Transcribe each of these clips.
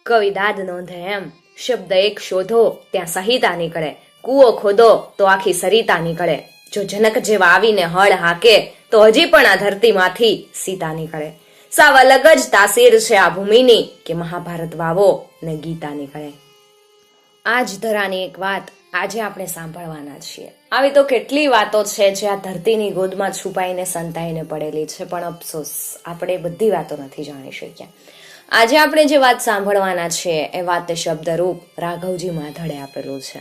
કવિ દાદ નોંધે એમ, શબ્દ એક શોધો ત્યાં સંહિતા નીકળે, કૂવો ખોદો તો આખી સરિતા નીકળે, જો જનક જેવા આવીને હળ હાકે તો હજી પણ આ ધરતીમાંથી સીતા નીકળે. સાવ અલગ જ તાસીર છે આ ભૂમિની કે મહાભારત વાવો ને ગીતા નીકળે. આ જ ધરાની એક વાત આજે આપણે સાંભળવાના છીએ. આવી તો કેટલી વાતો છે જે આ ધરતીની ગોદમાં છુપાઈને સંતાઈને પડેલી છે, પણ અફસોસ આપણે બધી વાતો નથી જાણી શક્યા. આજે આપણે જે વાત સાંભળવાના છીએ એ વાત શબ્દરૂપ રાઘવજી માધડે આપેલું છે.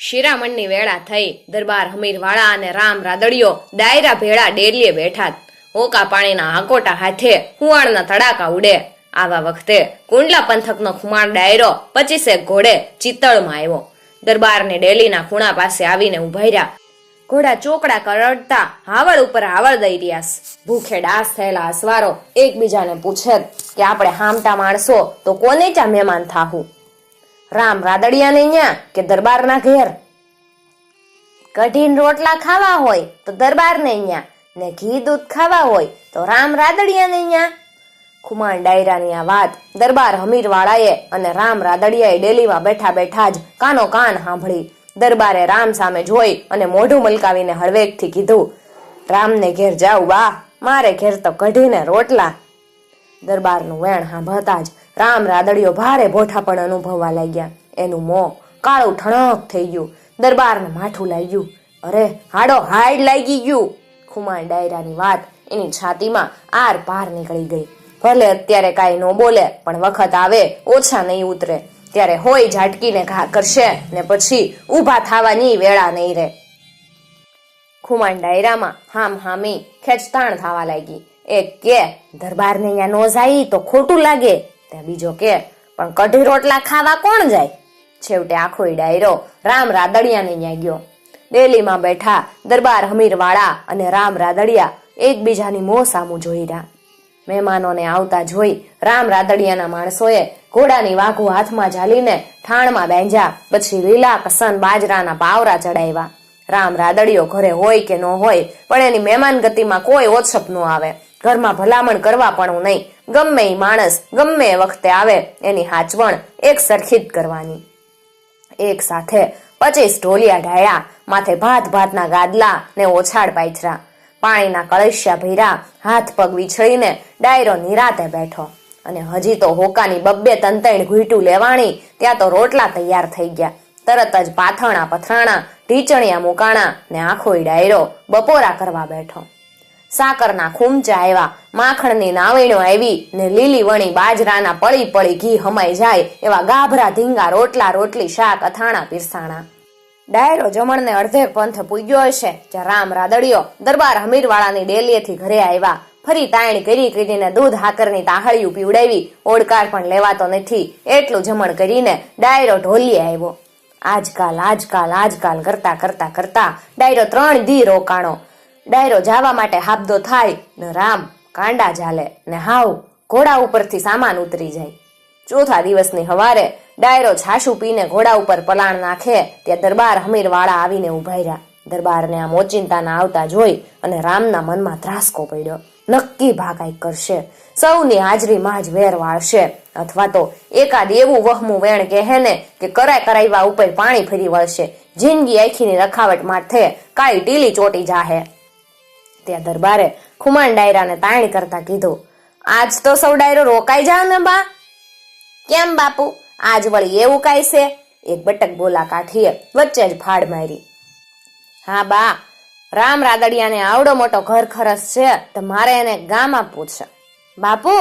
શિરામણની વેળા થઈ, દરબાર હમીરવાળા અને રામ રાદડિયો ડાયરા ભેળા ડેલીએ બેઠા. હોકા પાણીના હાકોટા હાથે હુવાળના તડાકા ઉડે. આવા વખતે કુંડલા પંથકનો ખુમાર ડાયરો 25 ઘોડે ચિત્તળમાં આવ્યો. દરબારને ડેલીના ખૂણા પાસે આવીને ઉભા રહ્યા. ઘોડા ચોકડા કરડતા હાવળ ઉપર હાવળ દઈ રહ્યા. ભૂખે ડાસ થયેલા અસવારો એકબીજાને પૂછે કે આપણે હામટા માણસો તો કોને ચા મહેમાન થાહું? રામ રાદડિયાને ન્યા કે દરબારના ઘેર? કઢીને રોટલા ખાવા હોય તો દરબારને ન્યા, ને ઘી દૂધ ખાવા હોય તો રામ રાદડિયાને ન્યા. ખુમાણ ડાયરાની આ વાત દરબાર હમીરવાળાએ અને રામ રાદડિયાએ ડેલીમાં બેઠા બેઠા જ કાનો કાન સાંભળી. દરબારે રામ સામે જોઈ અને મોઢું મલકાવીને હળવેકથી કીધું, રામને ઘેર જાઉં બા, મારે ઘેર તો કઢીને રોટલા. દરબારનું વેણ સાંભળતા જ રામ રાદડિયો ભારે ભોઠા પણ અનુભવવા લાગ્યા. એનું મોં કાળું ઠણક થઈ ગયું. દરબારને માઠું લાગ્યું. અરે હાડો હાડ લાગી ગયું. ખુમાણ ડાયરાની વાત એની છાતીમાં આર પાર નીકળી ગઈ. ભલે અત્યારે કાંઈ ન બોલે, પણ વખત આવે ઓછા નહીં ઉતરે ત્યારે હોય ઝાટકીને ઘા કરશે ને પછી ઊભા થવાની વેળા નહીં રહે. ખુમાણ ડાયરામાં હામ હામી ખેંચતાણ થવા લાગી. એક કે દરબારને અહીંયા નો જાય તો ખોટું લાગે, ત્યાં બીજો કે પણ કઢી રોટલા ખાવા કોણ જાય? છેવટે આખો ડાયરો રામ રાદડિયાને ન્યા ગયો. ડેલીમાં બેઠા દરબાર હમીરવાળા અને રામ રાદડિયા એકબીજાની મોં સામું જોઈ રહ્યા. મહેમાનોને આવતા જોઈ રામ રાદડિયાના માણસોએ ઘોડાની વાઘુ હાથમાં ઝાલીને ઠાણમાં બેંજ્યા. પછી લીલા કસન બાજરાના પાવરા ચડાવ્યા. રામ રાદડિયો ઘરે હોય કે ન હોય, પણ એની મહેમાન ગતિમાં કોઈ ઓછપ ન આવે. ઘરમાં ભલામણ કરવા પણ નહીં. ગમે એ માણસ ગમે એ વખતે આવે એની હાચવણ એક સરખી જ કરવાની. એક સાથે 25 ઢોલિયા ઢાળ્યા. માથે ભાત ભાતના ગાદલા ને ઓછાડ પાથરા. પાણીના કળશિયા ભર્યા. હાથ પગ વિછળીને ડાયરો નિરાતે બેઠો. અને હજી તો હોકાની 2-3 ઘૂંટું લેવાણી ત્યાં તો રોટલા તૈયાર થઈ ગયા. તરત જ પાથરણા પથરાણા, ઢીચણિયા મુકાણા ને આખો ડાયરો બપોરા કરવા બેઠો. સાકરના ખૂમચા આવ્યા, માખણની નાવીણો આવી ને લીલી વણી બાજરાના પળી પળી ઘી હમાઈ જાય એવા ગાભરા ધીંગા રોટલા રોટલી શાક અથાણા પીરસાણા. ડાયરો જમણને અડધે પંથ પૂગ્યો હશે જ્યાં રામ રાદડિયો દરબાર હમીરવાળાની ડેલીએથી ઘરે આવ્યા. ફરી તાણ કરીને દૂધ હાકરની તાહળિયું પીવડાવી. ઓડકાર પણ લેવાતો નથી એટલું જમણ કરીને ડાયરો ઢોલીએ આવ્યો. આજકાલ કરતા કરતા ડાયરો 3 દી રોકાણો. ડાયરો જવા માટે હાબદો થાય ને રામ કાંડા ઝાલે ને હાવ ઘોડા ઉપરથી સામાન ઉતરી જાય. ચોથા દિવસની હવારે ડાયરો છાશું પીને ઘોડા ઉપર પલાણ નાખે ત્યાં દરબાર હમીરવાળા આવીને ઉભા રહ્યા. દરબારને આમ ઓચિંતાના આવતા જોઈ અને રામના મનમાં ત્રાસકો પડ્યો. નક્કી ભાગાઈ કરશે, સૌની હાજરીમાં જ વેર વાળશે, અથવા તો એકાદ એવું વહમું વેણ કહે ને કે કરાવ્યા ઉપર પાણી ફરી વળશે. જિંદગી આખીની રખાવટ માથે કાળી ટીલી ચોટી જાહે. ત્યાં દરબારે ખુમાણ ડાયરાને તાણ કરતા કીધું, આજ તો સૌ ડાયરો રોકાઈ જાવ ને બા. કેમ બાપુ, આજ વળી એવું કાંઈ છે? એક બટક બોલા કાઠીએ વચ્ચે જ ફાડ મારી. હા બા, રામ રાદડિયાને આવડો મોટો ઘર ખરસ છે તો મારે એને ગામ આપવું છે. બાપુ,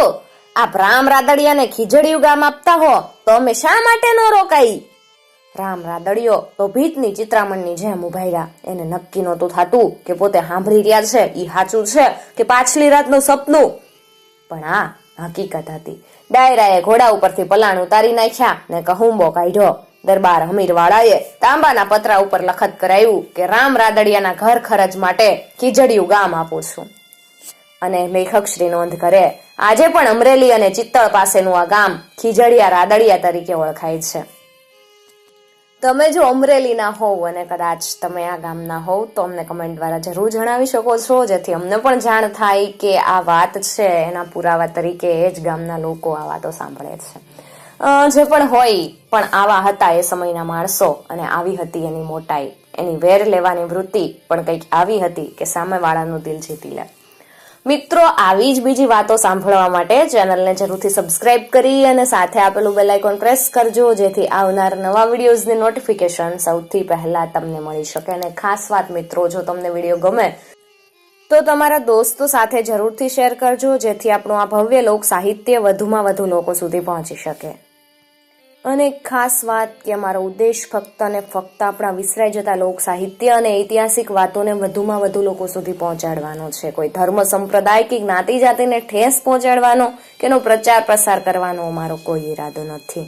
આપ રામ રાદડિયાને ખીજડીયું ગામ આપતા હો તો અમે શા માટે ન રોકાઈ? રામ રાદડિયો તો ભીતની ચિત્રામણની જેમ ઉભાર્યા. એને નક્કી નહોતું થતું કે પોતે સાંભળી રહ્યા છે ઈ સાચું છે કે પાછલી રાતનું સપનું. પણ આ હકીકત હતી. ડાયરાએ ઘોડા ઉપરથી પલાણ ઉતારી નાખ્યા ને કહુંબો કાઢ્યો. દરબાર હમીરવાળાએ તાંબાના પતરા ઉપર લખત કરાયું કે રામ રાદડિયાના ઘર ખર્ચ માટે ખીજડીયું ગામ આપું છું. અને લેખક શ્રી નોંધ કરે, આજે પણ અમરેલી અને ચિત્તળ પાસેનું આ ગામ ખીજડીયા રાદડિયા તરીકે ઓળખાય છે. તમે જો અમરેલીના હોવ અને કદાચ તમે આ ગામના હોવ તો અમને કમેન્ટ દ્વારા જરૂર જણાવી શકો છો, જેથી અમને પણ જાણ થાય કે આ વાત છે એના પુરાવા તરીકે એ જ ગામના લોકો આ વાતો સાંભળે છે. જે પણ હોય, પણ આવા હતા એ સમયના માણસો અને આવી હતી એની મોટાઈ, એની વેર લેવાની વૃત્તિ પણ કંઈક આવી હતી કે સામેવાળાનું દિલ જીતી લે. મિત્રો, આવી જ બીજી વાતો સાંભળવા માટે ચેનલને જરૂરથી સબસ્ક્રાઇબ કરી અને સાથે આપેલું બેલ આઇકોન પ્રેસ કરજો, જેથી આવનાર નવા વિડીયોઝની નોટિફિકેશન સૌથી પહેલા તમને મળી શકે. અને ખાસ વાત મિત્રો, જો તમને વિડીયો ગમે તો તમારા દોસ્તો સાથે જરૂરથી શેર કરજો, જેથી આપણું આ ભવ્ય લોક સાહિત્ય વધુમાં વધુ લોકો સુધી પહોંચી શકે. અને ખાસ વાત કે અમારો ઉદ્દેશ ફક્ત અને ફક્ત આપણા વિસરાઈ જતા લોક સાહિત્ય અને ઐતિહાસિક વાતોને વધુમાં વધુ લોકો સુધી પહોંચાડવાનો છે. કોઈ ધર્મ, સંપ્રદાય કે જ્ઞાતિ જાતિને ઠેસ પહોંચાડવાનો કે એનો પ્રચાર પ્રસાર કરવાનો અમારો કોઈ ઈરાદો નથી.